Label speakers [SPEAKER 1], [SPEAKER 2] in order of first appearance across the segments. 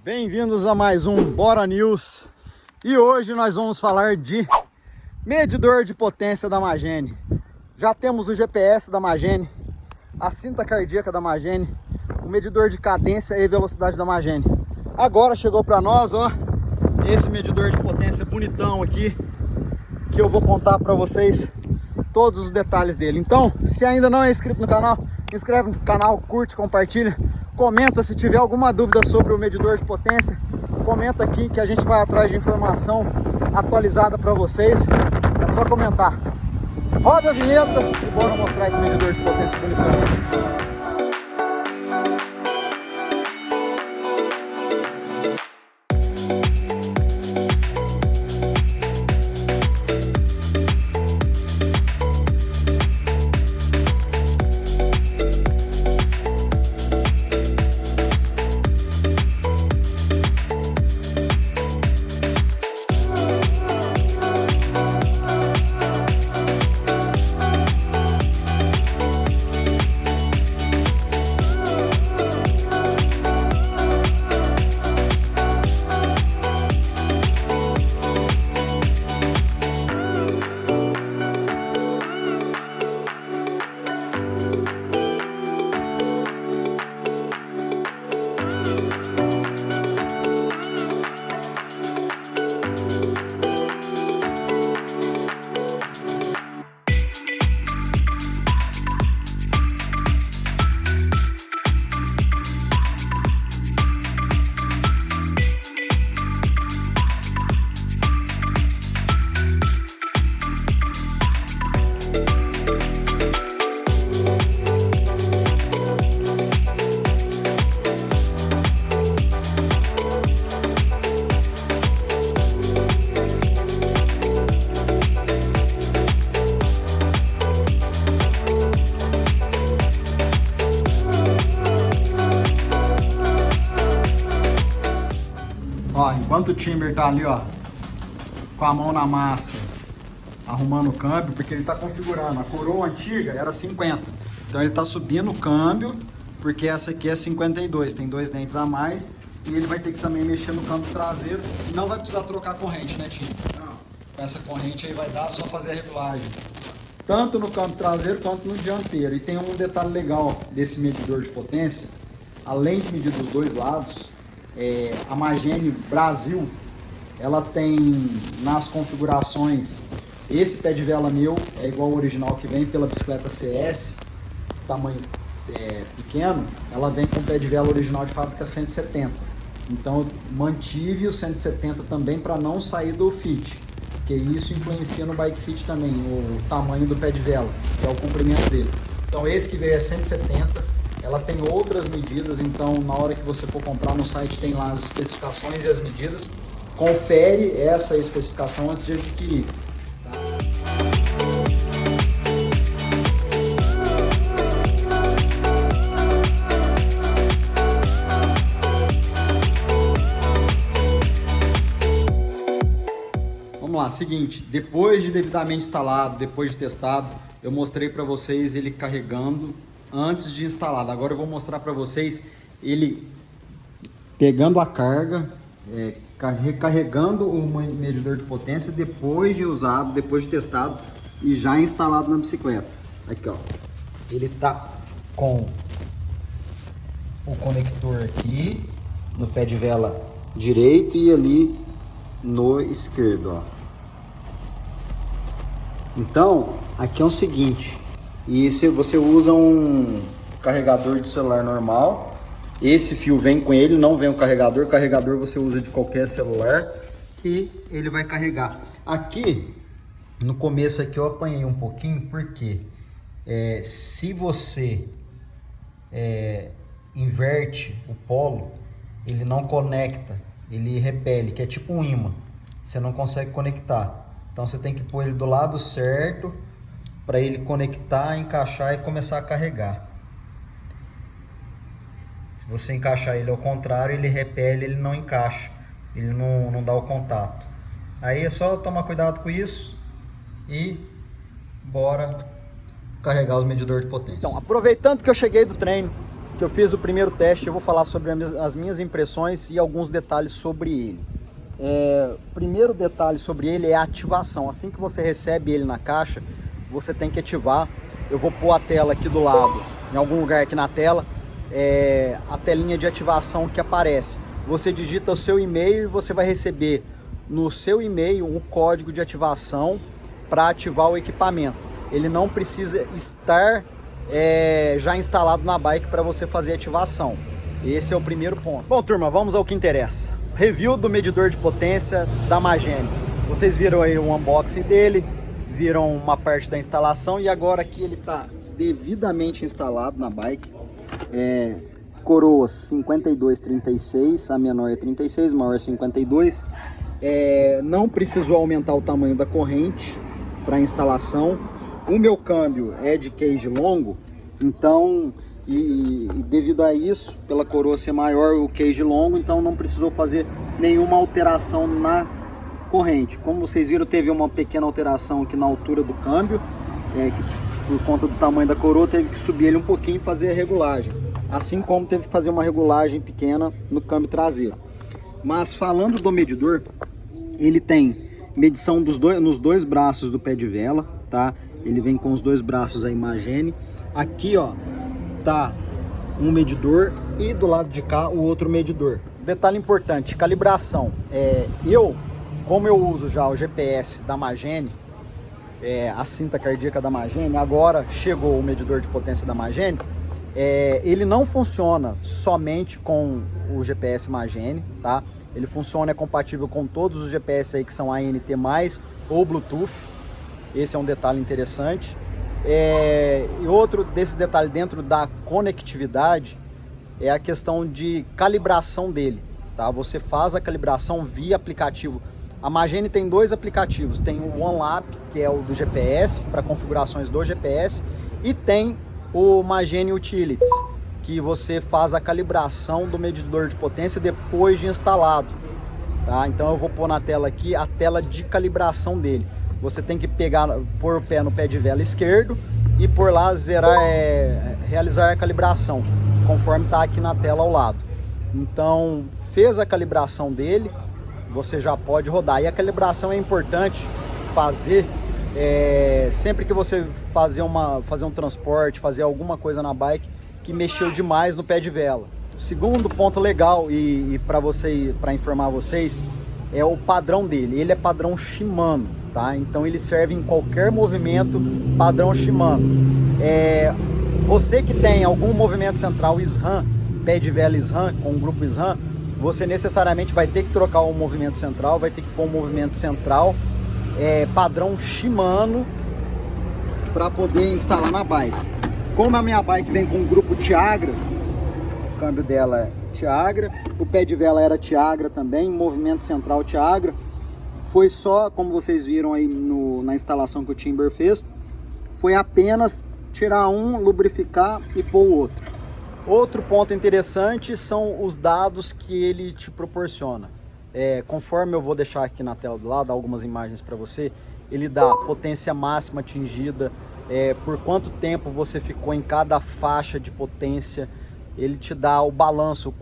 [SPEAKER 1] Bem-vindos a mais um Bora News. E hoje nós vamos falar de medidor de potência da Magene. Já temos o GPS da Magene, a cinta cardíaca da Magene, o medidor de cadência e velocidade da Magene. Agora chegou para nós, ó, esse medidor de potência bonitão aqui, que eu vou contar para vocês todos os detalhes dele. Então, se ainda não é inscrito no canal, inscreve no canal, curte, compartilha, comenta se tiver alguma dúvida sobre o medidor de potência, comenta aqui que a gente vai atrás de informação atualizada para vocês. É só comentar. Roda a vinheta e bora mostrar esse medidor de potência bonitão. Ó, enquanto o Timber tá ali, ó, com a mão na massa, arrumando o câmbio, porque ele tá configurando. A coroa antiga era 50, então ele tá subindo o câmbio, porque essa aqui é 52, tem 2 dentes a mais, e ele vai ter que também mexer no câmbio traseiro, e não vai precisar trocar a corrente, né, Timber? Não. Essa corrente aí vai dar só fazer a regulagem, tanto no câmbio traseiro quanto no dianteiro. E tem um detalhe legal desse medidor de potência, além de medir dos dois lados, a Magene Brasil, ela tem nas configurações, esse pé de vela meu é igual ao original que vem pela bicicleta CS, tamanho pequeno, ela vem com o pé de vela original de fábrica 170, então eu mantive o 170 também para não sair do fit, porque isso influencia no bike fit também, o tamanho do pé de vela, que é o comprimento dele. Então esse que veio é 170, ela tem outras medidas, então na hora que você for comprar no site tem lá as especificações e as medidas. Confere essa especificação antes de adquirir. Tá? Vamos lá, seguinte, depois de devidamente instalado, depois de testado, eu mostrei para vocês ele carregando antes de instalado. Agora eu vou mostrar para vocês ele pegando a carga, recarregando o medidor de potência depois de usado, depois de testado e já instalado na bicicleta. Aqui, ó, ele tá com o conector aqui no pé de vela direito e ali no esquerdo, ó. Então aqui é o seguinte, e se você usa um carregador de celular normal, esse fio vem com ele, não vem o carregador você usa de qualquer celular que ele vai carregar. Aqui no começo aqui eu apanhei um pouquinho, porque se você inverte o polo, ele não conecta, ele repele, que é tipo um ímã, você não consegue conectar. Então você tem que pôr ele do lado certo para ele conectar, encaixar e começar a carregar. Se você encaixar ele ao contrário, ele repele, ele não encaixa, ele não dá o contato. Aí é só tomar cuidado com isso e bora carregar os medidores de potência. Então, aproveitando que eu cheguei do treino,
[SPEAKER 2] que eu fiz o primeiro teste, eu vou falar sobre as minhas impressões e alguns detalhes sobre ele. O primeiro detalhe sobre ele é a ativação. Assim que você recebe ele na caixa, você tem que ativar. Eu vou pôr a tela aqui do lado, em algum lugar aqui na tela, a telinha de ativação que aparece. Você digita o seu e-mail e você vai receber no seu e-mail um código de ativação para ativar o equipamento. Ele não precisa estar já instalado na bike para você fazer a ativação. Esse é o primeiro ponto. Bom, turma, vamos ao que interessa. Review do medidor de potência da Magene. Vocês viram aí o unboxing dele, viram uma parte da instalação e agora aqui ele está devidamente instalado na bike. Coroas 52/36, a menor é 36, a maior é 52. Não precisou aumentar o tamanho da corrente para instalação. O meu câmbio é de cage longo, então e devido a isso, pela coroa ser maior, o cage longo, então não precisou fazer nenhuma alteração na corrente. Como vocês viram, teve uma pequena alteração aqui na altura do câmbio, que por conta do tamanho da coroa teve que subir ele um pouquinho e fazer a regulagem, assim como teve que fazer uma regulagem pequena no câmbio traseiro. Mas falando do medidor, ele tem medição nos dois braços do pé de vela, tá? Ele vem com os dois braços aí Magene. Aqui, ó, tá um medidor e do lado de cá o outro medidor. Detalhe importante, calibração. Como eu uso já o GPS da Magene, a cinta cardíaca da Magene, agora chegou o medidor de potência da Magene, ele não funciona somente com o GPS Magene, tá? Ele funciona, é compatível com todos os GPS aí que são ANT+, ou Bluetooth. Esse é um detalhe interessante. E outro desse detalhe dentro da conectividade é a questão de calibração dele, tá? Você faz a calibração via aplicativo. A Magene tem dois aplicativos, tem o OneLap, que é o do GPS, para configurações do GPS, e tem o Magene Utilities, que você faz a calibração do medidor de potência depois de instalado, tá? Então eu vou pôr na tela aqui a tela de calibração dele. Você tem que pôr o pé no pé de vela esquerdo e por lá realizar a calibração, conforme está aqui na tela ao lado. Então, fez a calibração dele, você já pode rodar. E a calibração é importante fazer sempre que você fazer um transporte, fazer alguma coisa na bike que mexeu demais no pé de vela. O segundo ponto legal e para informar vocês é o padrão dele. Ele é padrão Shimano, tá? Então ele serve em qualquer movimento padrão Shimano. Você que tem algum movimento central SRAM, pé de vela SRAM, com o grupo SRAM, você necessariamente vai ter que trocar o movimento central, vai ter que pôr um movimento central padrão Shimano para poder instalar na bike. Como a minha bike vem com o grupo Tiagra, o câmbio dela é Tiagra, o pé de vela era Tiagra também, movimento central Tiagra. Foi só, como vocês viram aí na instalação que o Timber fez, foi apenas tirar um, lubrificar e pôr o outro. Outro ponto interessante são os dados que ele te proporciona. Conforme eu vou deixar aqui na tela do lado algumas imagens para você, ele dá potência máxima atingida, por quanto tempo você ficou em cada faixa de potência. Ele te dá o balanço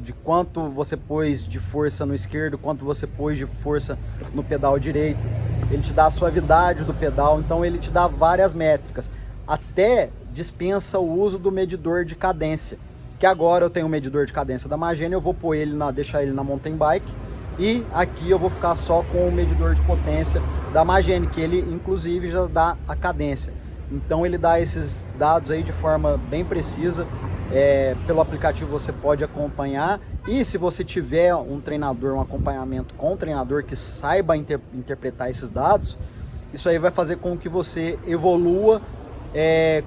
[SPEAKER 2] de quanto você pôs de força no esquerdo, quanto você pôs de força no pedal direito. Ele te dá a suavidade do pedal, então ele te dá várias métricas. Até dispensa o uso do medidor de cadência, que agora eu tenho um medidor de cadência da Magene, eu vou pôr ele deixar ele na mountain bike, e aqui eu vou ficar só com o medidor de potência da Magene, que ele inclusive já dá a cadência. Então ele dá esses dados aí de forma bem precisa. Pelo aplicativo você pode acompanhar, e se você tiver um treinador, um acompanhamento com um treinador que saiba interpretar esses dados, isso aí vai fazer com que você evolua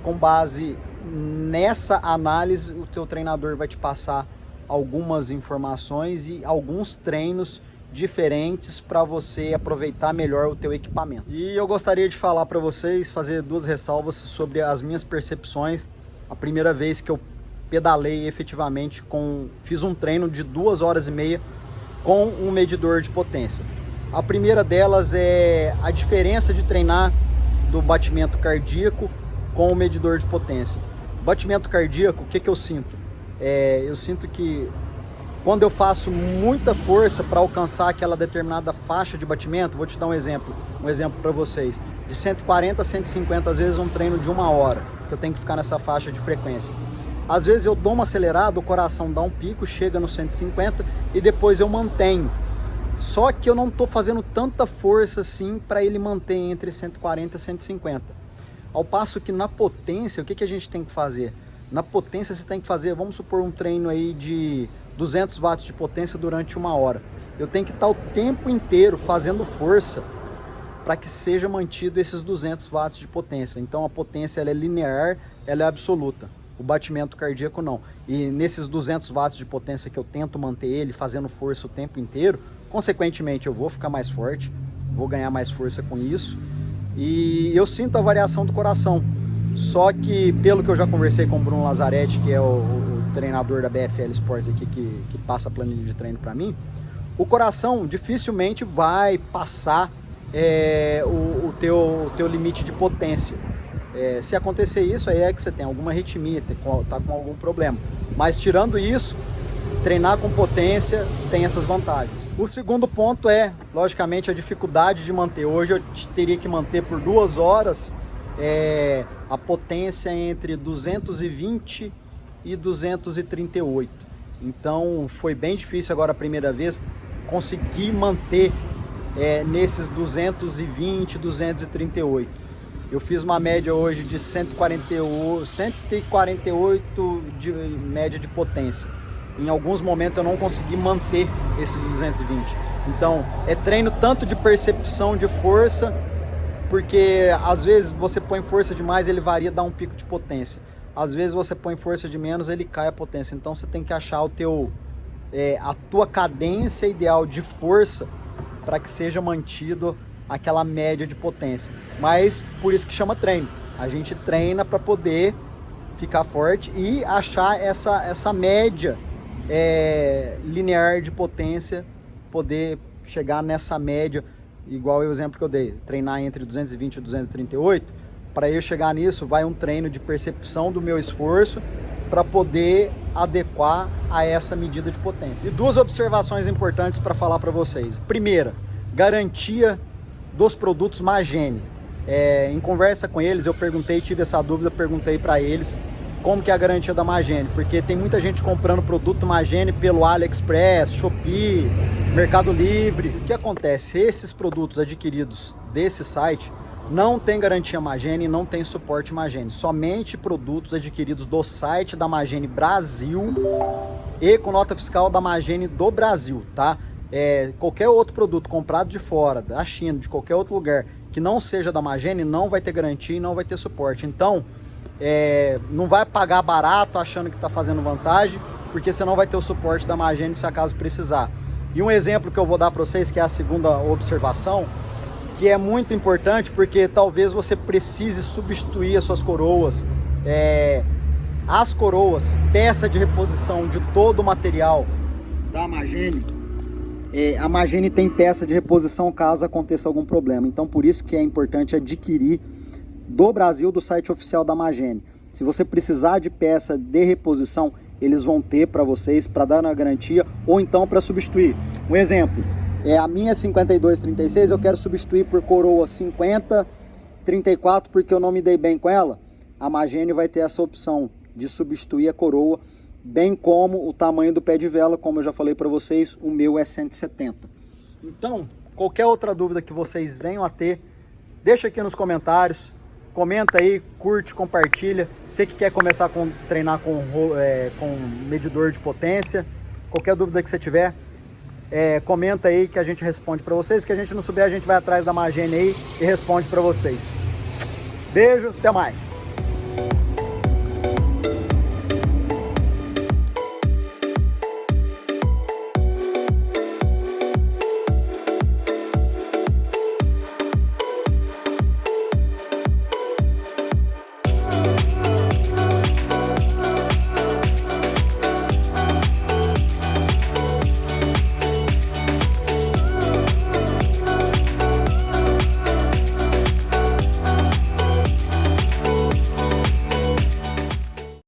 [SPEAKER 2] com base nessa análise. O teu treinador vai te passar algumas informações e alguns treinos diferentes para você aproveitar melhor o teu equipamento. E eu gostaria de falar para vocês, fazer duas ressalvas sobre as minhas percepções. A primeira vez que eu pedalei efetivamente, fiz um treino de 2 horas e meia com um medidor de potência. A primeira delas é a diferença de treinar do batimento cardíaco com o medidor de potência. Batimento cardíaco, o que eu sinto? Eu sinto que quando eu faço muita força para alcançar aquela determinada faixa de batimento, vou te dar um exemplo para vocês, de 140 a 150, às vezes um treino de 1 hora, que eu tenho que ficar nessa faixa de frequência. Às vezes eu dou uma acelerada, o coração dá um pico, chega no 150 e depois eu mantenho. Só que eu não estou fazendo tanta força assim para ele manter entre 140 e 150. Ao passo que na potência, o que a gente tem que fazer? Na potência você tem que fazer, vamos supor, um treino aí de 200 watts de potência durante 1 hora. Eu tenho que estar o tempo inteiro fazendo força para que seja mantido esses 200 watts de potência. Então a potência ela é linear, ela é absoluta. O batimento cardíaco não. E nesses 200 watts de potência que eu tento manter ele fazendo força o tempo inteiro, consequentemente eu vou ficar mais forte, vou ganhar mais força com isso. E eu sinto a variação do coração. Só que pelo que eu já conversei com o Bruno Lazzaretti, que é o treinador da BFL Sports aqui, que passa a planilha de treino para mim, o coração dificilmente vai passar o teu limite de potência. Se acontecer isso, aí é que você tem alguma arritmia, tá com algum problema. Mas tirando isso, treinar com potência tem essas vantagens. O segundo ponto é, logicamente, a dificuldade de manter. Hoje eu teria que manter por 2 horas a potência entre 220 e 238. Então foi bem difícil agora a primeira vez conseguir manter nesses 220, 238. Eu fiz uma média hoje de 148 de média de potência. Em alguns momentos eu não consegui manter esses 220. Então é treino tanto de percepção de força, porque às vezes você põe força demais, ele varia, dá um pico de potência. Às vezes você põe força de menos, ele cai a potência. Então você tem que achar a tua cadência ideal de força para que seja mantido aquela média de potência. Mas por isso que chama treino. A gente treina para poder ficar forte e achar essa média linear de potência, poder chegar nessa média, igual o exemplo que eu dei, treinar entre 220 e 238. Para eu chegar nisso, vai um treino de percepção do meu esforço para poder adequar a essa medida de potência. E 2 observações importantes para falar para vocês. Primeira, garantia dos produtos Magene. Em conversa com eles, eu tive essa dúvida, perguntei para eles como que é a garantia da Magene, porque tem muita gente comprando produto Magene pelo AliExpress, Shopee, Mercado Livre. O que acontece? Esses produtos adquiridos desse site não tem garantia Magene, não tem suporte Magene. Somente produtos adquiridos do site da Magene Brasil e com nota fiscal da Magene do Brasil, tá? Qualquer outro produto comprado de fora, da China, de qualquer outro lugar, que não seja da Magene, não vai ter garantia e não vai ter suporte. Então, não vai pagar barato achando que está fazendo vantagem, porque você não vai ter o suporte da Magene se acaso precisar. E um exemplo que eu vou dar para vocês, que é a segunda observação, que é muito importante, porque talvez você precise substituir as suas coroas. As coroas, peça de reposição de todo o material da Magene, a Magene tem peça de reposição caso aconteça algum problema. Então por isso que é importante adquirir do Brasil, do site oficial da Magene. Se você precisar de peça de reposição, eles vão ter para vocês, para dar na garantia, ou então para substituir. Um exemplo, a minha 5236 eu quero substituir por coroa 5034 porque eu não me dei bem com ela. A Magene vai ter essa opção de substituir a coroa, bem como o tamanho do pé de vela, como eu já falei para vocês, o meu é 170. Então, qualquer outra dúvida que vocês venham a ter, deixa aqui nos comentários, comenta aí, curte, compartilha. Você que quer começar a treinar com medidor de potência, qualquer dúvida que você tiver, comenta aí que a gente responde para vocês. Que a gente não souber, a gente vai atrás da Magene aí e responde para vocês. Beijo, até mais!